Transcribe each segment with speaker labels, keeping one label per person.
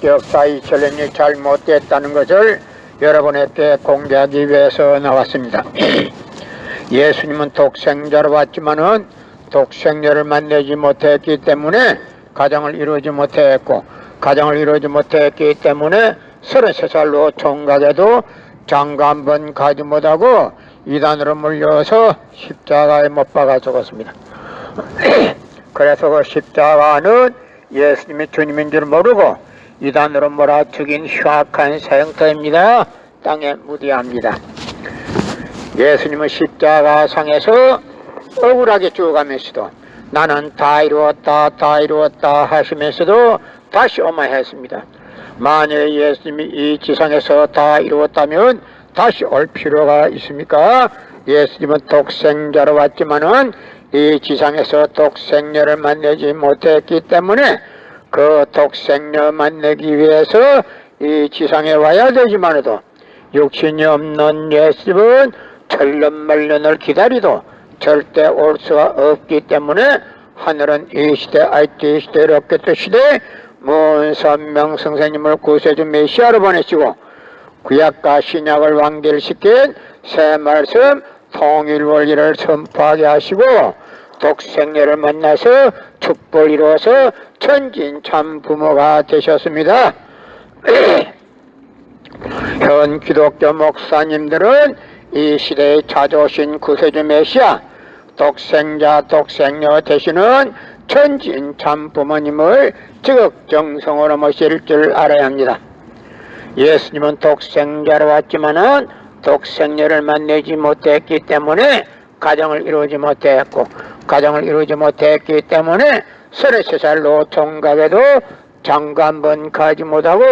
Speaker 1: 역사 2000년이 잘못됐다는 것을 여러분에게 공개하기 위해서 나왔습니다. 예수님은 독생자로 왔지만은 독생녀를 만나지 못했기 때문에 가정을 이루지 못했고, 가정을 이루지 못했기 때문에 33살로 총각에도 장가 한 번 가지 못하고 이단으로 물려서 십자가에 못 박아 죽었습니다. 그래서 그 십자가는 예수님이 주님인 줄 모르고 이단으로 몰아 죽인 흉악한 사형터입니다. 땅에 묻어야 예수님은 십자가상에서 억울하게 죽어가면서도 나는 다 이루었다 하시면서도 다시 오마했습니다. 만약 예수님이 이 지상에서 다 이루었다면 다시 올 필요가 있습니까? 예수님은 독생자로 왔지만은 이 지상에서 독생녀를 만나지 못했기 때문에 그 독생녀 만나기 위해서 이 지상에 와야 되지만도 육신이 없는 예수님은 천년만년을 기다리도 절대 올 수가 없기 때문에 하늘은 이 시대 IT 시대 로켓 시대 문선명 선생님을 구세주 메시아로 보내시고 구약과 신약을 완결시킨 새 말씀 통일 원리를 선포하게 하시고 독생녀를 만나서 축복을 이루어서 천진참 부모가 되셨습니다. 현 기독교 목사님들은 이 시대에 찾아오신 구세주 메시아 독생자 독생녀 되시는 천진참 부모님을 지극정성으로 모실 줄 알아야 합니다. 예수님은 독생자로 왔지만은 독생녀를 만나지 못했기 때문에 가정을 이루지 못했고, 가정을 이루지 못했기 때문에 33살로 총각에도 장가 한 번 가지 못하고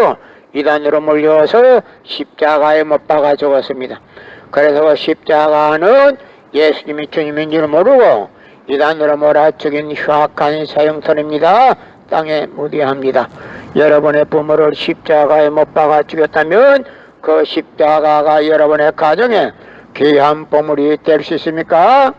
Speaker 1: 이단으로 몰려서 십자가에 못 박아 죽었습니다. 그래서 십자가는 예수님이 주님인 줄 모르고 이단으로 몰아 죽인 흉악한 사형터입니다. 땅에 묻어야 합니다. 여러분의 부모를 십자가에 못 박아 죽였다면 그 십자가가 여러분의 가정에 귀한 보물이 될 수 있습니까?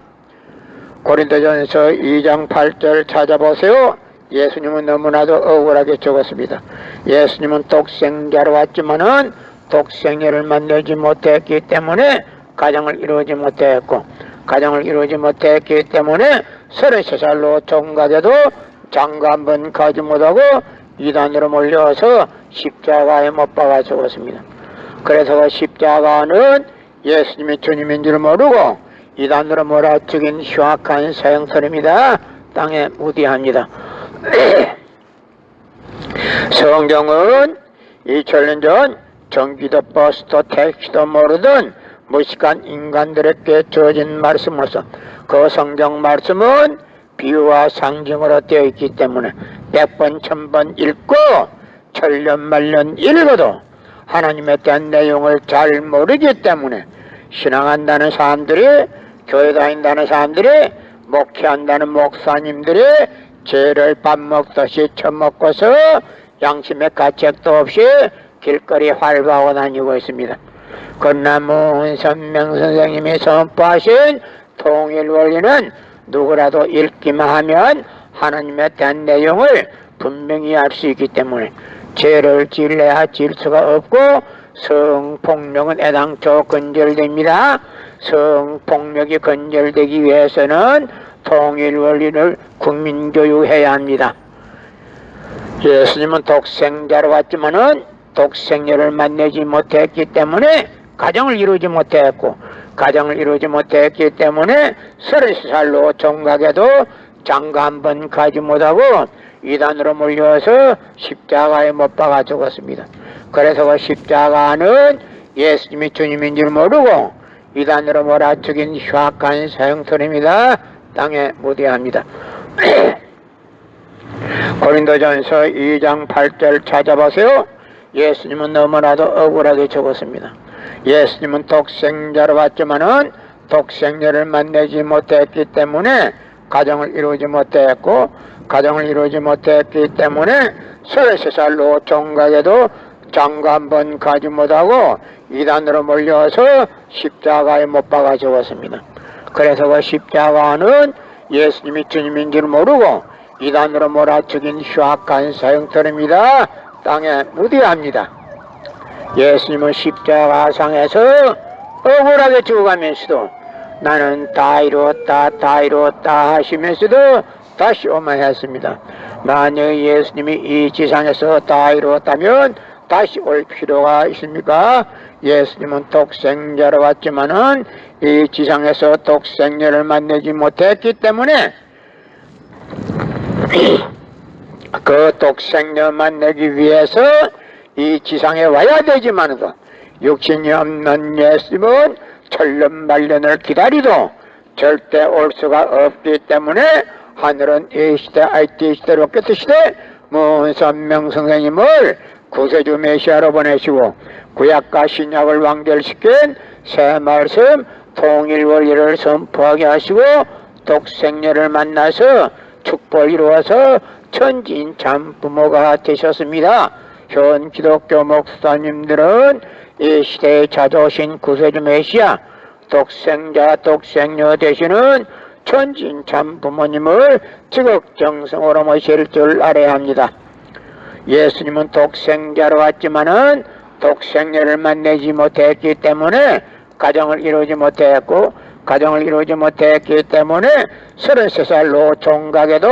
Speaker 1: 고린도전서 2장 8절 찾아보세요. 예수님은 너무나도 억울하게 죽었습니다. 예수님은 독생자로 왔지만은 독생녀를 만나지 못했기 때문에 가정을 이루지 못했고, 가정을 이루지 못했기 때문에 33살로 총각에도 장가 한 번 가지 못하고 이단으로 몰려서 십자가에 못 박아 죽었습니다. 그래서 그 십자가는 예수님이 주님인 줄 모르고 이단으로 몰아 죽인 흉악한 사형터입니다. 땅에 묻어야 합니다. 성경은 2000년 전 전기도 버스도 택시도 모르던 무식한 인간들에게 주어진 말씀으로서 그 성경 말씀은 비유와 상징으로 되어 있기 때문에 100번 1000번 읽고 천년만년 읽어도 하나님에 대한 내용을 잘 모르기 때문에 신앙한다는 사람들이, 교회 다닌다는 사람들이, 목회한다는 목사님들이 죄를 밥 먹듯이 처먹고서 양심의 가책도 없이 길거리에 활보하고 다니고 있습니다. 그러나 문선명 선생님이 선포하신 통일 원리는 누구라도 읽기만 하면 하나님에 대한 내용을 분명히 알 수 있기 때문에 죄를 지으려야 지을 수가 없고 성폭력은 애당초 근절됩니다. 성폭력이 근절되기 위해서는 통일 원리를 국민교육해야 합니다. 예수님은 독생자로 왔지만은 독생녀를 만나지 못했기 때문에 가정을 이루지 못했고, 가정을 이루지 못했기 때문에 33살로 총각에도 장가 한 번 가지 못하고 이단으로 몰려서 십자가에 못 박아 죽었습니다. 그래서 그 십자가는 예수님이 주님인 줄 모르고 이단으로 몰아 죽인 흉악한 사형터입니다. 땅에 묻어야 합니다. 고린도전서 2장 8절 찾아보세요. 예수님은 너무나도 억울하게 죽었습니다. 예수님은 독생자로 왔지만은 독생녀를 만나지 못했기 때문에 가정을 이루지 못했고, 가정을 이루지 못했기 때문에 33살로 총각에도 장가 한 번 가지 못하고 이단으로 몰려서 십자가에 못 박아 죽었습니다. 그래서 그 십자가는 예수님이 주님인 줄 모르고 이단으로 몰아 죽인 흉악한 사형터입니다. 땅에 무디합니다. 예수님은 십자가상에서 억울하게 죽어가면서도 나는 다 이루었다 다 이루었다 하시면서도 다시 오만했습니다. 만약 예수님이 이 지상에서 다 이루었다면 다시 올 필요가 있습니까? 예수님은 독생자로 왔지만은 이 지상에서 독생자를 만나지 못했기 때문에 그 독생자 만나기 위해서 이 지상에 와야 되지만도 육신이 없는 예수님은 천년만년을 기다리도 절대 올 수가 없기 때문에 하늘은 이 시대 IT 시대 로켓 시대 문선명 선생님을 구세주 메시아로 보내시고 구약과 신약을 완결시킨 새 말씀 통일 원리를 선포하게 하시고 독생녀를 만나서 축복을 이루어서 천진 참 부모가 되셨습니다. 현 기독교 목사님들은 이 시대에 찾아오신 구세주 메시아 독생자 독생녀 되시는 천진 참 부모님을 지극정성으로 모실 줄 알아야 합니다. 예수님은 독생자로 왔지만은 독생녀를 만나지 못했기 때문에 가정을 이루지 못했고 가정을 이루지 못했기 때문에 33살로 총각에도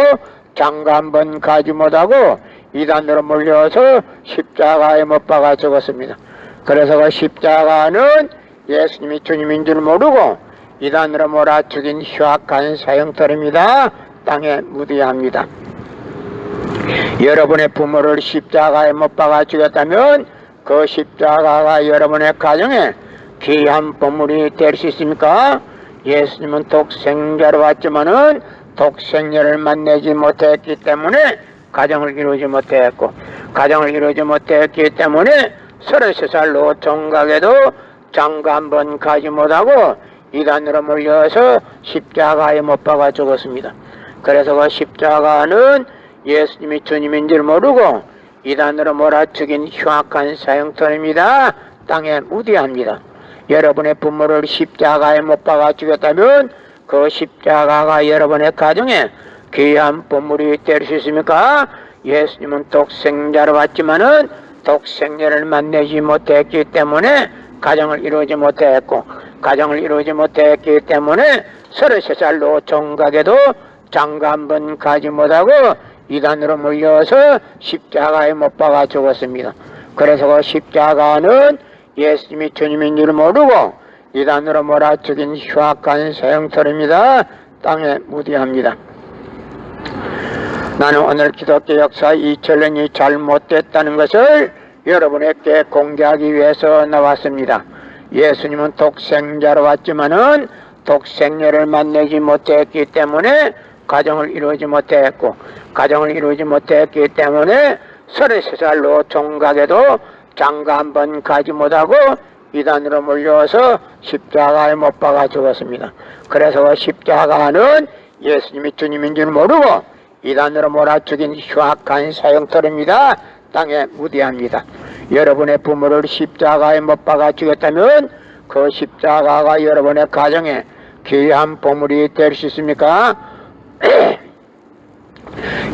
Speaker 1: 장가 한 번 가지 못하고 이단으로 몰려서 십자가에 못 박아 죽었습니다. 그래서 그 십자가는 예수님이 주님인 줄 모르고 이단으로 몰아 죽인 흉악한 사형터입니다. 땅에 무디합니다. 여러분의 부모를 십자가에 못 박아 죽였다면 그 십자가가 여러분의 가정에 귀한 보물이 될 수 있습니까? 예수님은 독생자로 왔지만은 독생녀를 만나지 못했기 때문에 가정을 이루지 못했고 가정을 이루지 못했기 때문에 33살로 총각에도 장가 한 번 가지 못하고 이단으로 몰려서 십자가에 못 박아 죽었습니다. 그래서 그 십자가는 예수님이 주님인 줄 모르고 이단으로 몰아 죽인 흉악한 사형터입니다. 땅에 무디합니다. 여러분의 부모를 십자가에 못 박아 죽였다면 그 십자가가 여러분의 가정에 귀한 보물이 될 수 있습니까? 예수님은 독생자로 왔지만은 독생녀를 만나지 못했기 때문에 가정을 이루지 못했고 가정을 이루지 못했기 때문에 33살로 총각에도 장가 한 번 가지 못하고 이단으로 몰려서 십자가에 못 박아 죽었습니다. 그래서 그 십자가는 예수님이 주님인 줄 모르고 이단으로 몰아 죽인 흉악한 사형터입니다. 땅에 무디합니다. 나는 오늘 기독교 역사 2000년이 잘못됐다는 것을 여러분에게 공개하기 위해서 나왔습니다. 예수님은 독생자로 왔지만은 독생녀를 만나지 못했기 때문에 가정을 이루지 못했고 가정을 이루지 못했기 때문에 33살로 총각에도 장가 한 번 가지 못하고 이단으로 몰려서 십자가에 못 박아 죽었습니다. 그래서 십자가는 예수님이 주님인 줄 모르고 이단으로 몰아 죽인 흉악한 사형터입니다. 땅에 무디합니다. 여러분의 부모를 십자가에 못 박아 죽였다면 그 십자가가 여러분의 가정에 귀한 보물이 될 수 있습니까?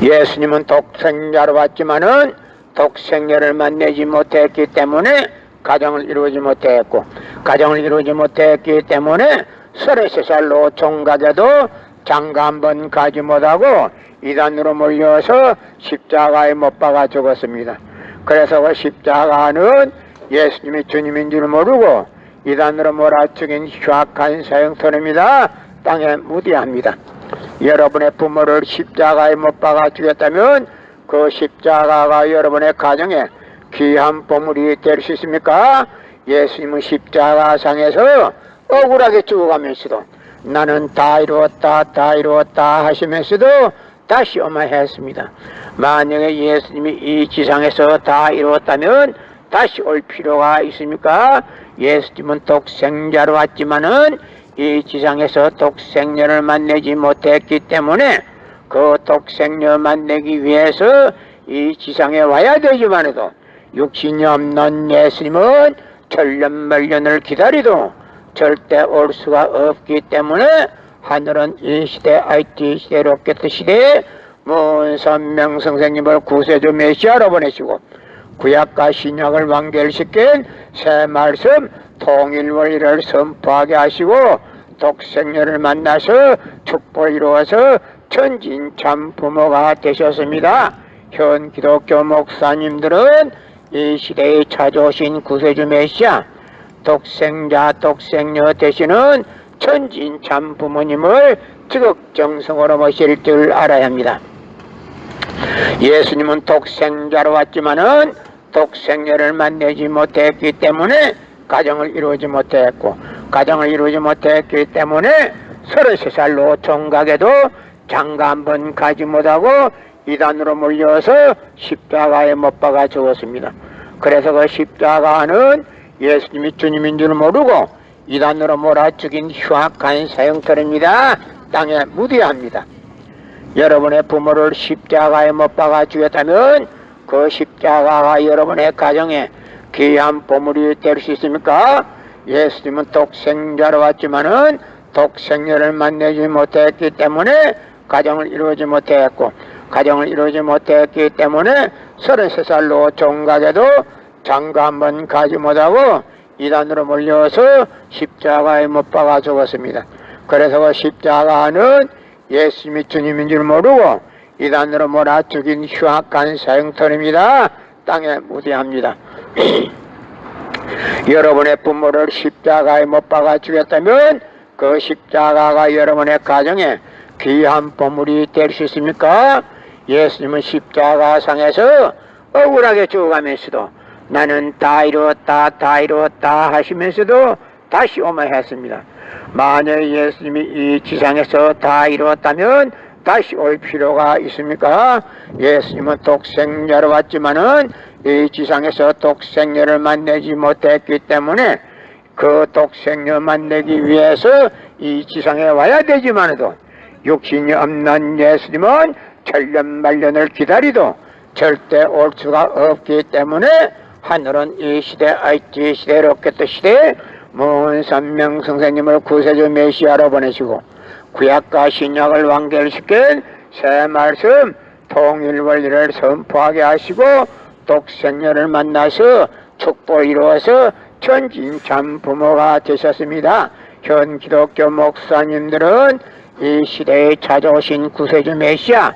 Speaker 1: 예수님은 독생자로 왔지만은 독생녀를 만나지 못했기 때문에 가정을 이루지 못했고 가정을 이루지 못했기 때문에 33살로 총각에도 장가 한 번 가지 못하고 이단으로 몰려서 십자가에 못 박아 죽었습니다. 그래서 그 십자가는 예수님이 주님인 줄 모르고 이단으로 몰아 죽인 흉악한 사형터입니다. 땅에 무디합니다. 여러분의 부모를 십자가에 못 박아 죽였다면 그 십자가가 여러분의 가정에 귀한 보물이 될 수 있습니까? 예수님은 십자가상에서 억울하게 죽어가면서도 나는 다 이루었다 다 이루었다 하시면서도 다시 오만했습니다. 만약에 예수님이 이 지상에서 다 이루었다면 다시 올 필요가 있습니까? 예수님은 독생자로 왔지만은 이 지상에서 독생녀를 만나지 못했기 때문에 그 독생녀 만나기 위해서 이 지상에 와야 되지만도 육신이 없는 예수님은 천년만년을 기다리도 절대 올 수가 없기 때문에 하늘은 이 시대 IT 시대 로켓 시대에 문선명 선생님을 구세주 메시아로 보내시고 구약과 신약을 완결시킨 새 말씀 통일원리를 선포하게 하시고 독생녀를 만나서 축복을 이루어서 천진참 부모가 되셨습니다. 현 기독교 목사님들은 이 시대에 찾아오신 구세주 메시아 독생자 독생녀 되시는 천진참 부모님을 지극정성으로 모실 줄 알아야 합니다. 예수님은 독생자로 왔지만은 독생녀를 만나지 못했기 때문에 가정을 이루지 못했고, 가정을 이루지 못했기 때문에 33살로 총각에도 장가 한 번 가지 못하고 이단으로 몰려서 십자가에 못 박아 죽었습니다. 그래서 그 십자가는 예수님이 주님인 줄 모르고 이단으로 몰아 죽인 흉악한 사형터입니다. 땅에 묻어야 합니다. 여러분의 부모를 십자가에 못 박아 죽였다면 그 십자가가 여러분의 가정에 귀한 보물이 될 수 있습니까? 예수님은 독생자로 왔지만은 독생녀를 만나지 못했기 때문에 가정을 이루지 못했고, 가정을 이루지 못했기 때문에 33살로 종각에도 장가 한 번 가지 못하고 이단으로 몰려서 십자가에 못 박아 죽었습니다. 그래서 그 십자가는 예수님이 주님인 줄 모르고 이단으로 몰아 죽인 흉악한 사형터입니다. 땅에 묻어야 여러분의 부모를 십자가에 못 박아 죽였다면 그 십자가가 여러분의 가정에 귀한 보물이 될 수 있습니까? 예수님은 십자가상에서 억울하게 죽어가면서도 나는 다 이루었다 다 이루었다 하시면서도 다시 오며 했습니다. 만약 예수님이 이 지상에서 다 이루었다면 다시 올 필요가 있습니까? 예수님은 독생자로 왔지만은 이 지상에서 독생녀를 만나지 못했기 때문에 그 독생녀 만나기 위해서 이 지상에 와야 되지만도 육신이 없는 예수님은 천년만년을 기다리도 절대 올 수가 없기 때문에 하늘은 이 시대 IT 시대 로켓 시대에 문선명 선생님을 구세주 메시아로 보내시고 구약과 신약을 완결시킨 새 말씀 통일원리를 선포하게 하시고 독생녀를 만나서 축복을 이루어서 천진참 부모가 되셨습니다. 현 기독교 목사님들은 이 시대에 찾아오신 구세주 메시아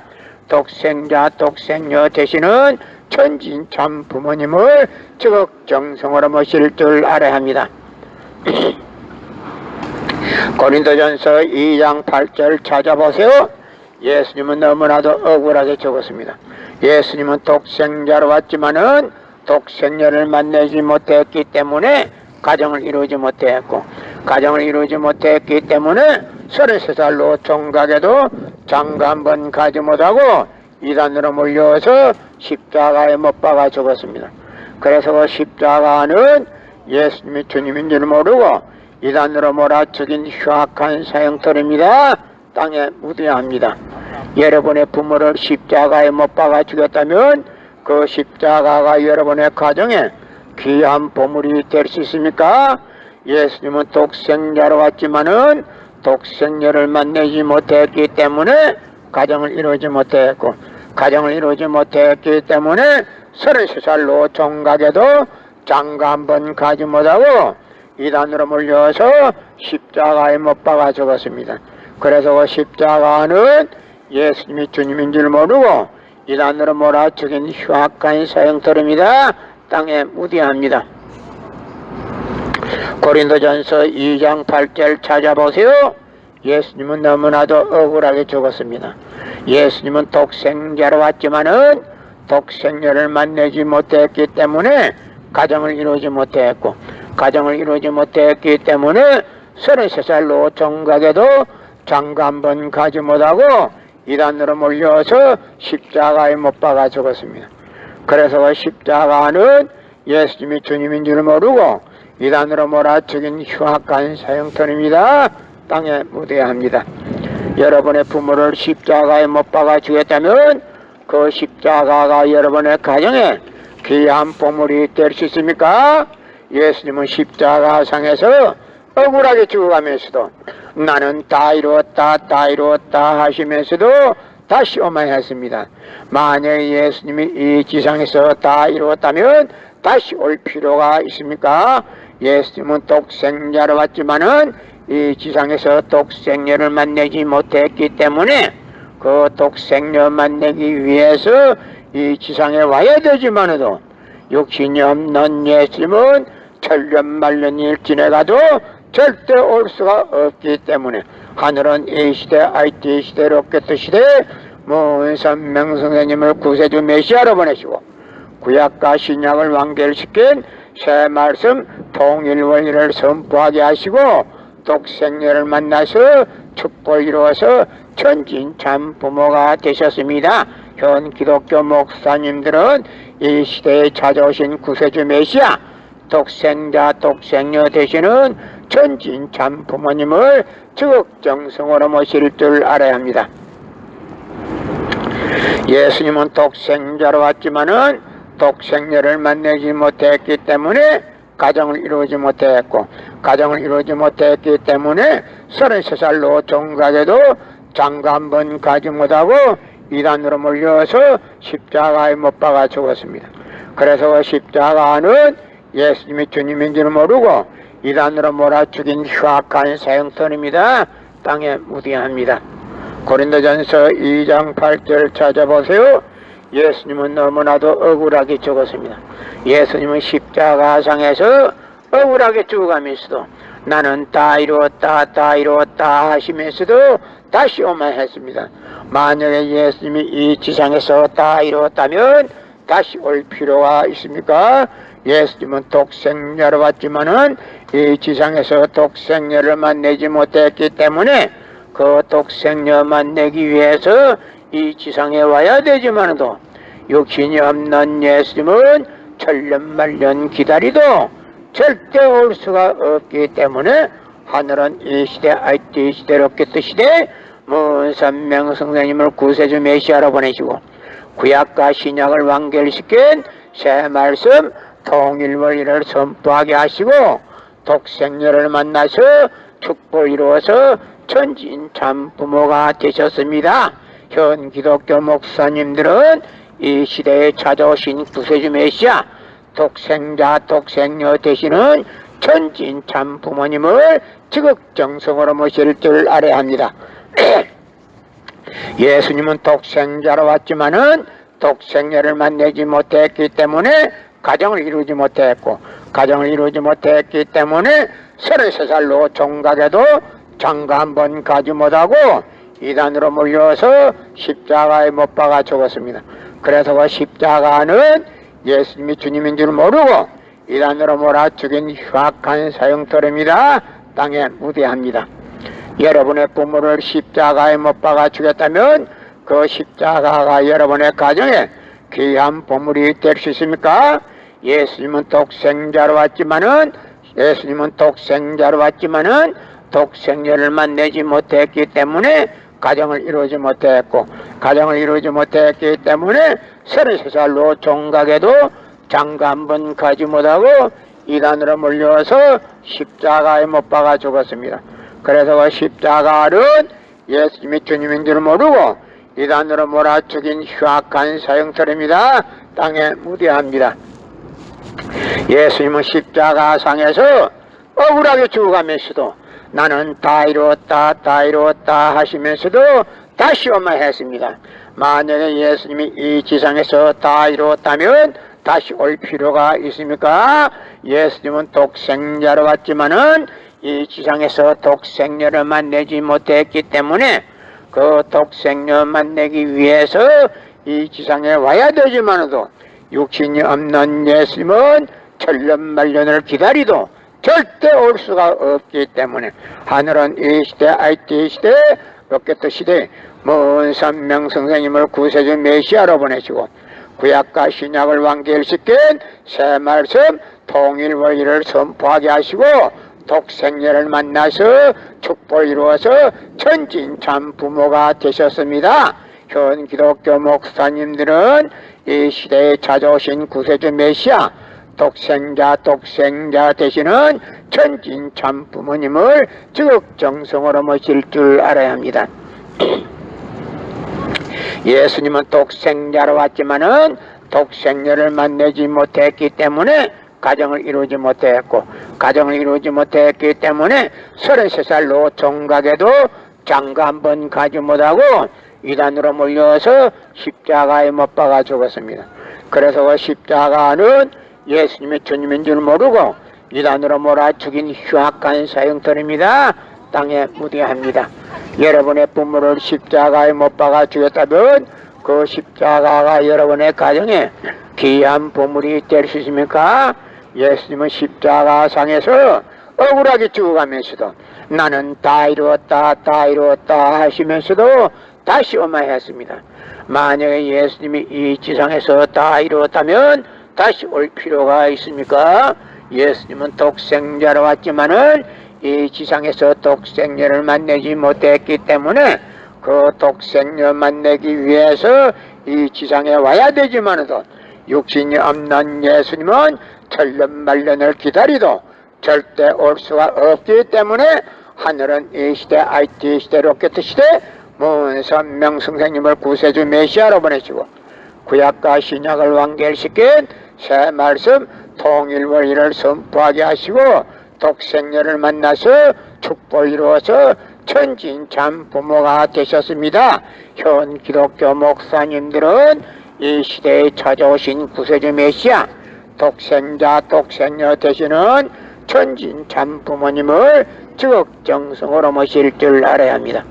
Speaker 1: 독생자 독생녀 되시는 천진참 부모님을 지극정성으로 모실 줄 알아야 합니다. 고린도전서 2장 8절 찾아보세요. 예수님은 너무나도 억울하게 죽었습니다. 예수님은 독생자로 왔지만은 독생녀를 만나지 못했기 때문에 가정을 이루지 못했고, 가정을 이루지 못했기 때문에 33살로 종각에도 장가 한 번 가지 못하고 이단으로 몰려서 십자가에 못 박아 죽었습니다. 그래서 그 십자가는 예수님이 주님인 줄 모르고 이단으로 몰아 죽인 흉악한 사형터입니다. 땅에 묻어야 합니다. 여러분의 부모를 십자가에 못 박아 죽였다면 그 십자가가 여러분의 가정에 귀한 보물이 될 수 있습니까? 예수님은 독생자로 왔지만은 독생녀를 만나지 못했기 때문에 가정을 이루지 못했고, 가정을 이루지 못했기 때문에 33살로 종각에도 장가 한 번 가지 못하고 이단으로 몰려서 십자가에 못 박아 죽었습니다. 그래서 그 십자가는 예수님이 주님인 줄 모르고 이단으로 몰아 죽인 흉악한 사형터입니다. 땅에 묻어야 합니다. 고린도전서 2장 8절 찾아보세요. 예수님은 너무나도 억울하게 죽었습니다. 예수님은 독생자로 왔지만은 독생녀를 만나지 못했기 때문에 가정을 이루지 못했고, 가정을 이루지 못했기 때문에 33살로 종각에도 장가 한 번 가지 못하고 이단으로 몰려서 십자가에 못 박아 죽었습니다. 그래서 그 십자가는 예수님이 주님인 줄 모르고 이단으로 몰아 죽인 흉악한 사형터입니다. 땅에 묻어야 합니다. 여러분의 부모를 십자가에 못 박아 죽였다면 그 십자가가 여러분의 가정에 귀한 보물이 될 수 있습니까? 예수님은 십자가상에서 억울하게 죽어가면서도 나는 다 이루었다 다 이루었다 하시면서도 다시 오만 했습니다. 만약에 예수님이 이 지상에서 다 이루었다면 다시 올 필요가 있습니까? 예수님은 독생자로 왔지만은 이 지상에서 독생녀를 만나지 못했기 때문에 그 독생녀 만나기 위해서 이 지상에 와야 되지만은 육신이 없는 예수님은 천년만년을 지내가도 절대 올 수가 없기 때문에 하늘은 이 시대, IT 시대, 로켓 시대 문선명성사님을 구세주 메시아로 보내시고 구약과 신약을 완결시킨 새 말씀 통일원리를 선포하게 하시고 독생녀를 만나서 축복을 이루어서 천진참 부모가 되셨습니다. 현 기독교 목사님들은 이 시대에 찾아오신 구세주 메시아 독생자 독생녀 되시는 천진참 부모님을 지극정성으로 모실 줄 알아야 합니다. 예수님은 독생자로 왔지만은 독생녀를 만나지 못했기 때문에 가정을 이루지 못했고 가정을 이루지 못했기 때문에 33살로 종각에도 장가 한 번 가지 못하고 이단으로 몰려서 십자가에 못 박아 죽었습니다. 그래서 십자가는 예수님이 주님인 줄 모르고 이단으로 몰아 죽인 흉악한 사형터입니다. 땅에 무디합니다. 고린도전서 2장 8절 찾아보세요. 예수님은 너무나도 억울하게 죽었습니다. 예수님은 십자가상에서 억울하게 죽어가면서도 나는 다 이루었다 다 이루었다 하시면서도 다시 오만 했습니다. 만약에 예수님이 이 지상에서 다 이루었다면 다시 올 필요가 있습니까? 예수님은 독생녀로 왔지만은 이 지상에서 독생녀를 만나지 못했기 때문에 그 독생녀 만나기 위해서 이 지상에 와야 되지만도 육신이 없는 예수님은 천년만년 기다리도 절대 올 수가 없기 때문에 하늘은 이 시대, IT 시대, 로켓 시대 문선명성사님을 구세주 메시아로 보내시고 구약과 신약을 완결시킨 새 말씀 통일원리를 선포하게 하시고 독생녀를 만나서 축복을 이루어서 천진참 부모가 되셨습니다. 현 기독교 목사님들은 이 시대에 찾아오신 구세주 메시아 독생자 독생녀 되시는 천진참 부모님을 지극정성으로 모실 줄 알아야 합니다. 예수님은 독생자로 왔지만은 독생녀를 만나지 못했기 때문에 가정을 이루지 못했고 가정을 이루지 못했기 때문에 33살로 종각에도 장가 한 번 가지 못하고 이단으로 몰려서 십자가에 못 박아 죽었습니다. 그래서 그 십자가는 예수님이 주님인 줄 모르고 이단으로 몰아 죽인 흉악한 사형터입니다. 땅에 무대합니다. 여러분의 부모를 십자가에 못 박아 죽였다면 그 십자가가 여러분의 가정에 귀한 보물이 될 수 있습니까? 예수님은 독생자로 왔지만은 독생녀를 만나지 못했기 때문에 가정을 이루지 못했고 가정을 이루지 못했기 때문에 33살로 종각에도 장가 한 번 가지 못하고 이단으로 몰려서 십자가에 못 박아 죽었습니다. 그래서 그 십자가는 예수님이 주님인 줄 모르고 이단으로 몰아 죽인 흉악한 사형터입니다. 땅에 무대합니다. 예수님은 십자가상에서 억울하게 죽어가면서도 나는 다 이루었다 다 이루었다 하시면서도 다시 오만했습니다. 만약에 예수님이 이 지상에서 다 이루었다면 다시 올 필요가 있습니까? 예수님은 독생자로 왔지만은 이 지상에서 독생녀를 만나지 못했기 때문에 그 독생녀 만나기 위해서 이 지상에 와야 되지만도 육신이 없는 예수님은 천년만년을 기다리도 절대 올 수가 없기 때문에 하늘은 이 시대, IT 시대, 로켓 시대 문선명성사님을 구세주 메시아로 보내시고 구약과 신약을 완결시킨 새 말씀 통일원리를 선포하게 하시고 독생녀를 만나서 축복을 이루어서 천진참 부모가 되셨습니다. 현 기독교 목사님들은 이 시대에 찾아오신 구세주 메시아 독생자 되시는 천진참 부모님을 지극정성으로 모실 줄 알아야 합니다. 예수님은 독생자로 왔지만은 독생녀를 만나지 못했기 때문에 가정을 이루지 못했고, 가정을 이루지 못했기 때문에 33살로 총각에도 장가 한 번 가지 못하고 이단으로 몰려서 십자가에 못 박아 죽었습니다. 그래서 그 십자가는 예수님이 주님인 줄 모르고 이단으로 몰아 죽인 흉악한 사형터입니다. 땅에 무대합니다. 여러분의 부모를 십자가에 못 박아 죽였다면 그 십자가가 여러분의 가정에 귀한 보물이 될 수 있습니까? 예수님은 십자가상에서 억울하게 죽어가면서도 나는 다 이루었다 다 이루었다 하시면서도 다시 오마했습니다. 만약에 예수님이 이 지상에서 다 이루었다면 다시 올 필요가 있습니까? 예수님은 독생자로 왔지만은 이 지상에서 독생녀를 만나지 못했기 때문에 그 독생녀 만나기 위해서 이 지상에 와야 되지만도 육신이 없는 예수님은 천년만년을 기다리도 절대 올 수가 없기 때문에 하늘은 이 시대 IT 시대 로켓 시대 문선명성생님을 구세주 메시아로 보내시고 구약과 신약을 완결시킨 새 말씀 통일원리를 선포하게 하시고 독생녀를 만나서 축복을 이루어서 천진참 부모가 되셨습니다. 현 기독교 목사님들은 이 시대에 찾아오신 구세주 메시아 독생자 독생녀 되시는 천진참 부모님을 지극정성으로 모실 줄 알아야 합니다.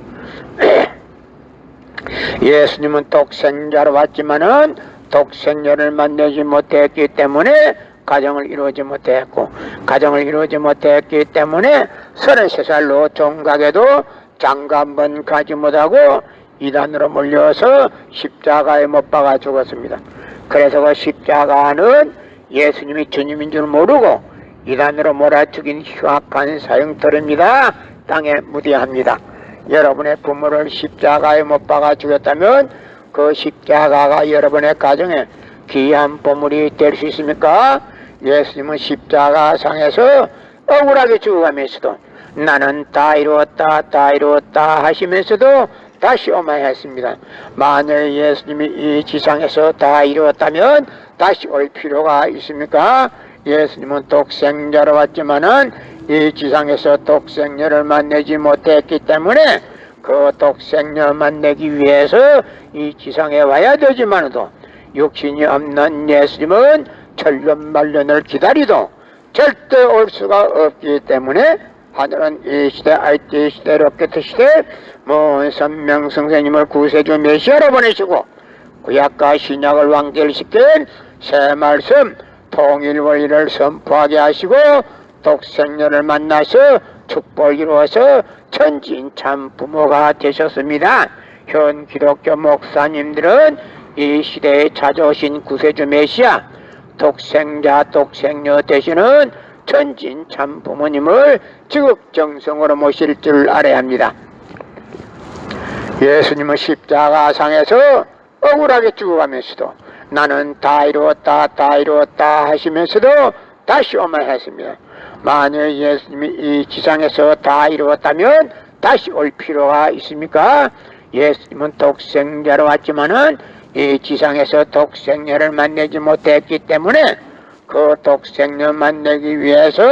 Speaker 1: 예수님은 독생자로 왔지만은 독생녀를 만나지 못했기 때문에 가정을 이루지 못했고, 가정을 이루지 못했기 때문에 33살로 종각에도 장가 한 번 가지 못하고 이단으로 몰려서 십자가에 못 박아 죽었습니다. 그래서 그 십자가는 예수님이 주님인 줄 모르고 이단으로 몰아 죽인 흉악한 사형터입니다. 땅에 무대합니다. 여러분의 부모를 십자가에 못 박아 죽였다면 그 십자가가 여러분의 가정에 귀한 보물이 될 수 있습니까? 예수님은 십자가상에서 억울하게 죽어가면서도 나는 다 이루었다 다 이루었다 하시면서도 다시 오마했습니다. 만일 예수님이 이 지상에서 다 이루었다면 다시 올 필요가 있습니까? 예수님은 독생자로 왔지만은 이 지상에서 독생녀를 만나지 못했기 때문에 그 독생녀 만나기 위해서 이 지상에 와야 되지만도 육신이 없는 예수님은 천년만년을 기다리도 절대 올 수가 없기 때문에 하늘은 이 시대 IT 시대 로켓 시대 문선명성생님을 구세주 메시아로 보내시고 구약과 신약을 완결시킨 새 말씀 통일원리를 선포하게 하시고 독생녀를 만나서 축복을 이루어서 천진참 부모가 되셨습니다. 현 기독교 목사님들은 이 시대에 찾아오신 구세주 메시아 독생자 독생녀 되시는 천진참 부모님을 지극정성으로 모실 줄 알아야 합니다. 예수님은 십자가상에서 억울하게 죽어가면서도 나는 다 이루었다 다 이루었다 하시면서도 다시 오마했습니다. 만약 예수님이 이 지상에서 다 이루었다면 다시 올 필요가 있습니까? 예수님은 독생자로 왔지만은 이 지상에서 독생녀를 만나지 못했기 때문에 그 독생녀 만나기 위해서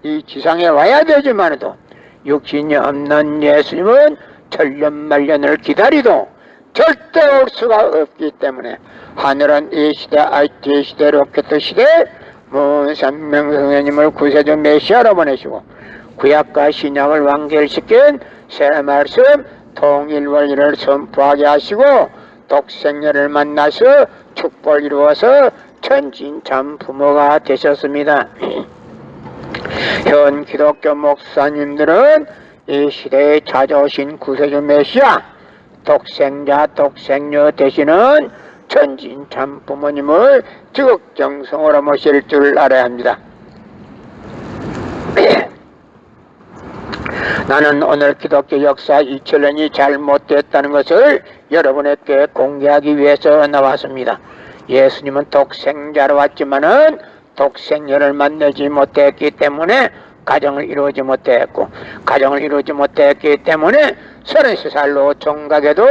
Speaker 1: 이 지상에 와야 되지만도 육신이 없는 예수님은 천년만년을 기다리도 절대 올 수가 없기 때문에 하늘은 이 시대 IT 시대 로켓 시대 문선명성님을 구세주 메시아로 보내시고 구약과 신약을 완결시킨 새 말씀 통일원리를 선포하게 하시고 독생녀를 만나서 축복을 이루어서 천진참 부모가 되셨습니다. 현 기독교 목사님들은 이 시대에 찾아오신 구세주 메시아 독생자 독생녀 되시는 천진참 부모님을 지극정성으로 모실 줄 알아야 합니다. 나는 오늘 기독교 역사 2000년이 잘못됐다는 것을 여러분에게 공개하기 위해서 나왔습니다. 예수님은 독생자로 왔지만은 독생녀를 만나지 못했기 때문에 가정을 이루지 못했고 가정을 이루지 못했기 때문에 33살로 종각에도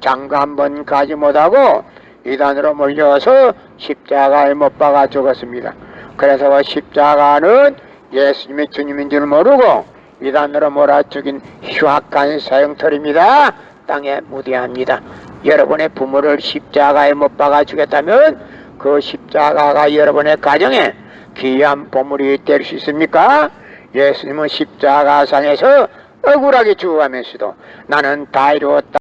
Speaker 1: 장가 한 번 가지 못하고 이단으로 몰려서 십자가에 못 박아 죽었습니다. 그래서 십자가는 예수님이 주님인 줄 모르고 이단으로 몰아 죽인 흉악한 사형털입니다. 땅에 무대합니다. 여러분의 부모를 십자가에 못 박아 죽였다면 그 십자가가 여러분의 가정에 귀한 보물이 될 수 있습니까? 예수님은 십자가상에서 억울하게 죽어가면서도 나는 다 이루었다.